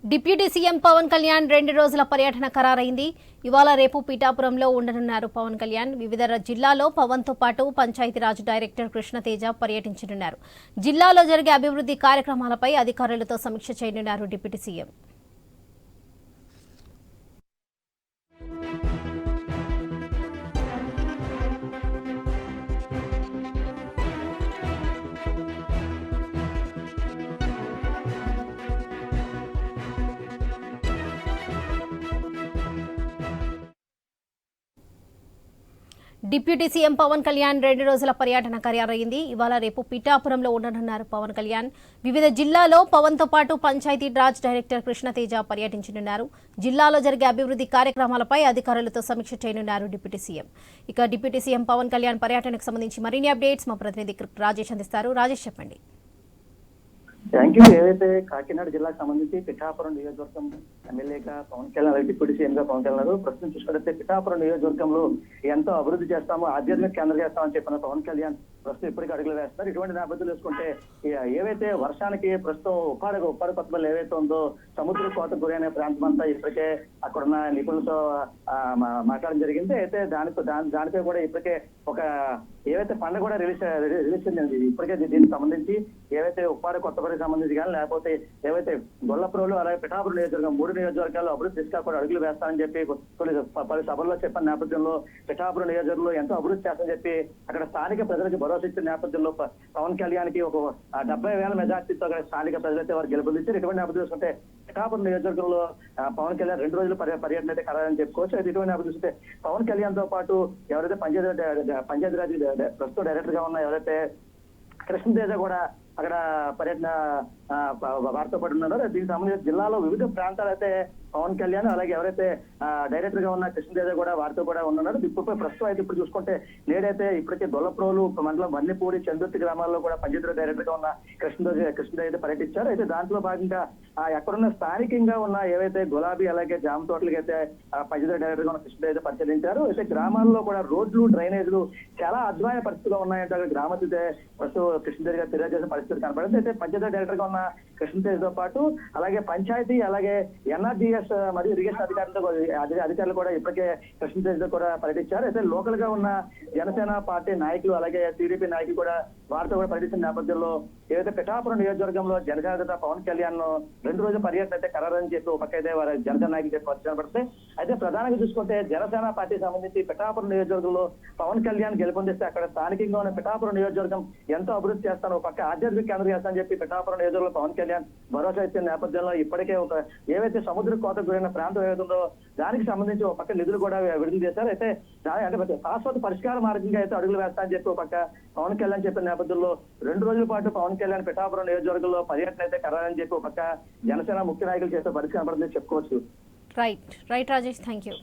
Deputy CM Pawan Kalyan 2 రోజుల పర్యటన ఖరారైంది. ఇవాళ రేపు పిఠాపురంలో ఉండనున్నారు పవన్ కళ్యాణ్. వివిధ జిల్లాల్లో పవన్తో పాటు పంచాయతీరాజ్ డైరెక్టర్ కృష్ణతేజ పర్యటించనున్నారు. జిల్లాలో జరిగే అభివృద్ధి కార్యక్రమాలపై అధికారులతో సమీక్ష చేయనున్నారు deputy CM. Deputy CM Pawan Kalyan 2 రోజుల పర్యటన ఖరారైంది. ఇవాళ రేపు పిఠాపురంలో ఉండనున్నారు పవన్ కళ్యాణ్. వివిధ జిల్లాల్లో పవన్తో పాటు పంచాయతీ రాజ్ డైరెక్టర్ కృష్ణతేజ పర్యటించనున్నారు. జిల్లాలో జరిగే అభివృద్ధి కార్యక్రమాలపై అధికారులతో సమీక్ష చేయనున్నారు డిప్యూటీ సీఎం. ఇక డిప్యూటీ సీఎం పవన్ కళ్యాణ్ పర్యటనకు సంబంధించి మరిన్ని అప్డేట్స్ మా ప్రతినిధి రాజేష్ అందిస్తారు. రాజేష్, చెప్పండి. Thank you. ఏదైతే కాకినాడ జిల్లాకు సంబంధించి పిఠాపురం నియోజకవర్గం ఎమ్మెల్యేగా పవన్ కళ్యాణ్, అలాగే డిప్యూటీ సీఎం గా పవన్ కళ్యాణ్ ప్రస్తుతం చూసుకుంటే పిఠాపురం నియోజకవర్గంలో ఎంతో అభివృద్ధి చేస్తాము, ఆధ్యాత్మిక కేంద్రం చేస్తామని చెప్పిన పవన్ కళ్యాణ్ ప్రస్తుతం ఇప్పటికీ అడుగులు వేస్తున్నారు. ఇటువంటి నేపథ్యంలో చూసుకుంటే ఏవైతే వర్షానికి ప్రస్తుతం ఉప్పాడ కొత్తపల్లి ఏవైతే ఉందో సముద్ర కోత గురైన ప్రాంతం అంతా ఇప్పటికే అక్కడున్న నిపుణులతో మాట్లాడడం జరిగింది. అయితే దానిపై కూడా ఇప్పటికే ఒక ఏవైతే ఫండ్ కూడా రిలీజ్ చేసింది. ఇప్పటికే దీనికి సంబంధించి ఏవైతే ఉప్పాడ కొత్తపల్లికి సంబంధించి కానీ లేకపోతే ఏవైతే గొల్లపురంలో అలాగే పిఠాపురం నియోజకవర్గం 3 నియోజకవర్గాల్లో అభివృద్ధి దిశగా కూడా అడుగులు వేస్తానని చెప్పి పలు సభల్లో చెప్పిన నేపథ్యంలో పిఠాపురం నియోజకవర్గంలో ఎంతో అభివృద్ధి చేస్తానని చెప్పి అక్కడ స్థానిక ప్రజలకు భరోసా ఇచ్చిన నేపథ్యంలో పవన్ కళ్యాణ్ కి ఒక 70,000 మెజార్టీతో అక్కడ స్థానిక ప్రజలైతే వారు గెలుపొందించారు. ఇటువంటి నేపథ్యం చూసుకుంటే పిఠాపురం నియోజకవర్గంలో పవన్ కళ్యాణ్ 2 రోజుల పర్యటన అయితే ఖరారని చెప్పుకోవచ్చు. అయితే ఇటువంటి నేపథ్యం చూస్తే పవన్ కళ్యాణ్ తో పాటు ఎవరైతే పంచాయతీరాజ్ ప్రస్తుతం డైరెక్టర్ గా ఉన్న ఎవరైతే కృష్ణతేజ కూడా అక్కడ పర్యటన వారితో పాటు ఉన్నారు. దీనికి సంబంధించి జిల్లాలో వివిధ ప్రాంతాలు అయితే పవన్ కళ్యాణ్ అలాగే ఎవరైతే డైరెక్టర్ గా ఉన్న కృష్ణతేజ కూడా వారితో కూడా ఉన్నారు. ఇప్పుడు ప్రస్తుతం అయితే ఇప్పుడు చూసుకుంటే నేడైతే ఇప్పటికే గొల్లప్రోలు మండలం వన్నెపూడి చందుర్తి గ్రామాల్లో కూడా పంచాయతీ డైరెక్టర్ గా ఉన్న కృష్ణతేజ అయితే పర్యటించారు. అయితే దాంట్లో భాగంగా ఎక్కడున్న స్థానికంగా ఉన్న ఏవైతే గులాబీ అలాగే జామ తోటలకి అయితే పంచాయతీ డైరెక్టర్ గా ఉన్న కృష్ణతేజ పరిశీలించారు. అయితే గ్రామాల్లో కూడా రోడ్లు డ్రైనేజీలు చాలా అధ్వాన పరిస్థితిలో ఉన్నాయంటే గ్రామస్తులైతే ప్రస్తుతం కృష్ణతేజ గారు ఫిర్యాదు చేసిన పరిస్థితి కనబడింది. అయితే పంచాయతీ డైరెక్టర్ గా ఉన్న కృష్ణతేజతో పాటు అలాగే పంచాయతీ అలాగే ఎన్ఆర్డీఎస్ మరియు ఇరిగేషన్ అధికారులు కూడా ఇప్పటికే కృష్ణతేజతో కూడా పర్యటించారు. అయితే లోకల్ గా ఉన్న జనసేన పార్టీ నాయకులు అలాగే టీడీపీ నాయకులు కూడా వారితో కూడా పర్యటించిన నేపథ్యంలో ఏదైతే పిఠాపురం నియోజకవర్గంలో జనసేన పవన్ కళ్యాణ్ 2 రోజుల పర్యటన అయితే ఖరారని చెప్పి ఒక పక్క అయితే వారి జనసేన నాయకులు చెప్పి వచ్చినపడితే అయితే ప్రధానంగా చూసుకుంటే జనసేన పార్టీ సంబంధించి పిఠాపురం నియోజకవర్గంలో పవన్ కళ్యాణ్ గెలుపొందిస్తే అక్కడ స్థానికంగా ఉన్న పిఠాపురం నియోజకవర్గం ఎంతో అభివృద్ధి చేస్తాను, ఒక పక్క ఆధ్యాత్మిక కేంద్రం చేస్తానని చెప్పి పిఠాపురం నియోజకవర్గంలో పవన్ కళ్యాణ్ భరోసా ఇచ్చిన నేపథ్యంలో ఇప్పటికే ఒక ఏవైతే సముద్ర కోత గురైన ప్రాంతం ఏదైతుందో దానికి సంబంధించి ఒక పక్క నిధులు కూడా విడుదల చేశారు. అయితే అంటే శాశ్వత పరిష్కార మార్గంగా అయితే అడుగులు వేస్తానని చెప్పి ఒక పక్క పవన్ కళ్యాణ్ చెప్పిన నేపథ్యంలో 2 రోజుల పాటు పవన్ కళ్యాణ్ పిఠాపురం నియోజకవర్గంలో పర్యటన అయితే ఖరారని చెప్పి ఒక పక్క జనసేన ముఖ్య నాయకులు చేసే పరిస్థితి కనబడుతుందని చెప్పుకోవచ్చు. Right Rajesh, thank you.